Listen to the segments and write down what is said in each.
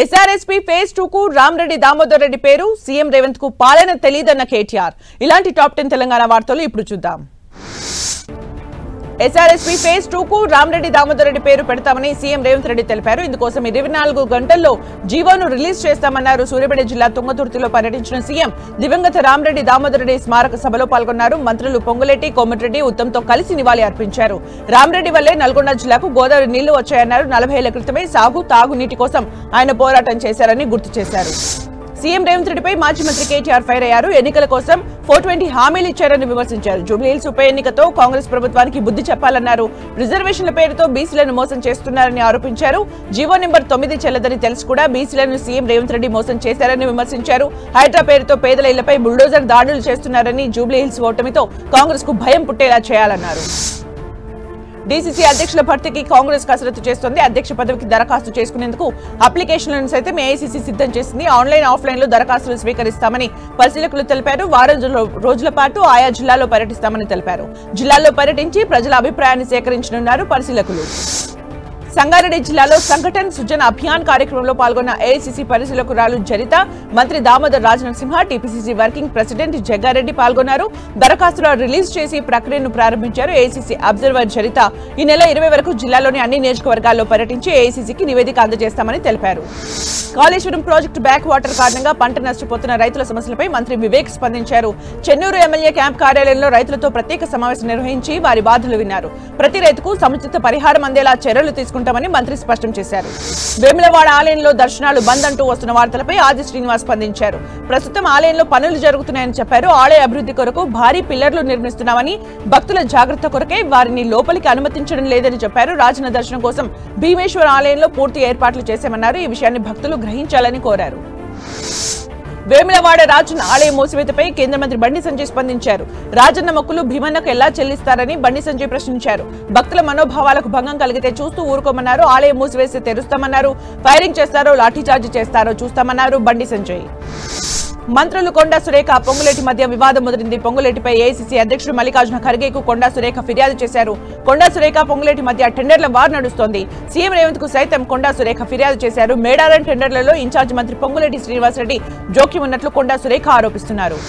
SRSP phase 2 కు రామరెడ్డి దామోదర్ రెడ్డి పేరు CM Revanth కు పాలన తెలియదన్న కేటీఆర్. ఇలాంటి టాప్ 10 తెలంగాణ వార్తలు ఇప్పుడు చూద్దాం. ఎస్ఆర్ఎస్పీ ఫేజ్ 2 కు రామరెడ్డి దామోదర్ రెడ్డి పేరు పెడతామని సీఎం రేవంత్ రెడ్డి తెలిపారు. ఇందుకోసం 24 గంటల్లో జీవోను రిలీజ్ చేస్తామన్నారు. సూర్యాపేట జిల్లా తుంగతుర్తిలో పర్యటించిన సీఎం దివంగత రామరెడ్డి దామోదర్ రెడ్డి స్మారక సభలో పాల్గొన్నారు. మంత్రులు పొంగులేటి, కోమటిరెడ్డి, ఉత్తమ్తో కలిసి నివాళి అర్పించారు. రామరెడ్డి వల్లే నల్గొండ జిల్లాకు గోదావరి నీళ్లు వచ్చాయన్నారు. 40 ఏళ్ల క్రితమే సాగు, తాగునీటి కోసం ఆయన పోరాటం చేశారని గుర్తు చేశారు. సీఎం రేవంత్ రెడ్డిపై మాజీ మంత్రి కేటీఆర్ ఫైర్ అయ్యారు. ఎన్నికల కోసం 420 హామీలు ఇచ్చారని విమర్శించారు. జూబ్లీహిల్స్ ఉప ఎన్నికతో కాంగ్రెస్ ప్రభుత్వానికి బుద్ధి చెప్పాలన్నారు. రిజర్వేషన్ల పేరుతో బీసీలను మోసం చేస్తున్నారని ఆరోపించారు. జీవో నెంబర్ 9 చెల్లదని తెలుసు కూడా బీసీలను సీఎం రేవంత్ రెడ్డి మోసం చేశారని విమర్శించారు. హైడ్రా పేరుతో పేదల ఇళ్లపై బుల్డోజర్ దాడులు చేస్తున్నారని, జూబ్లీహిల్స్ ఓటమితో కాంగ్రెస్ కు భయం పుట్టేలా చేయాలన్నారు. డీసీసీ అధ్యక్షుల భర్తీకి కాంగ్రెస్ కసరత్తు చేస్తోంది. అధ్యక్ష పదవికి దరఖాస్తు చేసుకునేందుకు అప్లికేషన్లను సైతం ఏఐసీసీ సిద్ధం చేసింది. ఆన్లైన్, ఆఫ్లైన్ లో దరఖాస్తులు స్వీకరిస్తామని పరిశీలకులు తెలిపారు. వారం రోజుల పాటు ఆయా జిల్లాల్లో పర్యటిస్తామని తెలిపారు. జిల్లాల్లో పర్యటించి ప్రజల అభిప్రాయాన్ని సేకరించనున్నారు పరిశీలకులు. సంగారెడ్డి జిల్లాలో సంఘటన్ సుజన్ అభియాన్ కార్యక్రమంలో పాల్గొన్న ఏఐసీసీ పరిశీలకురాలు జరిత, మంత్రి Damodar Rajanarasimha, TPCC working president Jaggareddy పాల్గొన్నారు. దరఖాస్తులు రిలీజ్ చేసి ప్రక్రియను ప్రారంభించారు. ఏఐసీసీ అబ్జర్వర్ జరిత ఈ నెల 20 వరకు జిల్లాలోని అన్ని నియోజకవర్గాల్లో పర్యటించి ఏఐసీసీకి నివేదిక అందజేస్తామని తెలిపారు. కాళేశ్వరం ప్రాజెక్టు బ్యాక్ వాటర్ కారణంగా పంట నష్టపోతున్న రైతుల సమస్యలపై మంత్రి వివేక్ స్పందించారు. చెన్నూరు ఎమ్మెల్యే క్యాంప్ కార్యాలయంలో రైతులతో ప్రత్యేక సమావేశం నిర్వహించి వారి బాధలు విన్నారు. ప్రతి రైతుకు సముచిత పరిహారం అందేలా చర్యలు తీసుకుంటామని మంత్రి స్పష్టం చేశారు. వేములవాడ ఆలయంలో దర్శనాలు బంద్ అంటూ వస్తున్న వార్తలపై ఆది శ్రీనివాస్ స్పందించారు. ప్రస్తుతం ఆలయంలో పనులు జరుగుతున్నాయని చెప్పారు. ఆలయ అభివృద్ధి కొరకు భారీ పిల్లర్లు నిర్మిస్తున్నామని, భక్తుల జాగ్రత్త కొరకే వారిని లోపలికి అనుమతించడం లేదని చెప్పారు. రాజన్న దర్శనం కోసం భీమేశ్వర ఆలయంలో పూర్తి ఏర్పాట్లు చేశామన్నారు. ఈ విషయాన్ని భక్తులు గ్రహించాలని కోరారు. వేములవాడ రాజన్న ఆలయ మూసివేతపై కేంద్ర మంత్రి బండి సంజయ్ స్పందించారు. రాజన్న మొక్కులు భీమన్నకు ఎలా చెల్లిస్తారని బండి సంజయ్ ప్రశ్నించారు. భక్తుల మనోభావాలకు భంగం కలిగితే చూస్తూ ఊరుకోమన్నారు. ఆలయం మూసివేస్తే తెరుస్తామన్నారు. ఫైరింగ్ చేస్తారో, లాఠీచార్జి చేస్తారో చూస్తామన్నారు బండి సంజయ్. మంత్రులు కొండా సురేఖ, పొంగులేటి మధ్య వివాదం ముదిరింది. పొంగులేటిపై ఏఐసీసీ అధ్యక్షుడు మల్లికార్జున ఖర్గేకు కొండా సురేఖ ఫిర్యాదు చేశారు. కొండా సురేఖ, పొంగులేటి మధ్య టెండర్ల వార్ నడుస్తోంది. సీఎం రేవంత్ కు సైతం కొండా సురేఖ ఫిర్యాదు చేశారు. మేడారం టెండర్లలో ఇన్ఛార్జ్ మంత్రి పొంగులేటి శ్రీనివాసరెడ్డి జోక్యం ఉన్నట్లు కొండా సురేఖ ఆరోపిస్తున్నారు.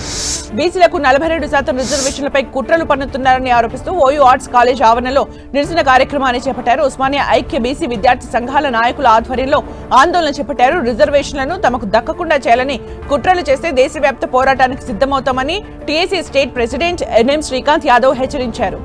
బీసీలకు 42% రిజర్వేషన్లపై కుట్రలు పన్నుతున్నారని ఆరోపిస్తూ ఓయూ ఆర్ట్స్ కాలేజ్ ఆవరణలో నిరసన కార్యక్రమాన్ని చేపట్టారు. ఉస్మానియా ఐక్య బీసీ విద్యార్థి సంఘాల నాయకుల ఆధ్వర్యంలో ఆందోళన చేపట్టారు. రిజర్వేషన్లను తమకు దక్కకుండా చేయాలని కుట్రలు చేస్తే దేశవ్యాప్త పోరాటానికి సిద్ధమవుతామని TAC state president NM Srikanth Yadav హెచ్చరించారు.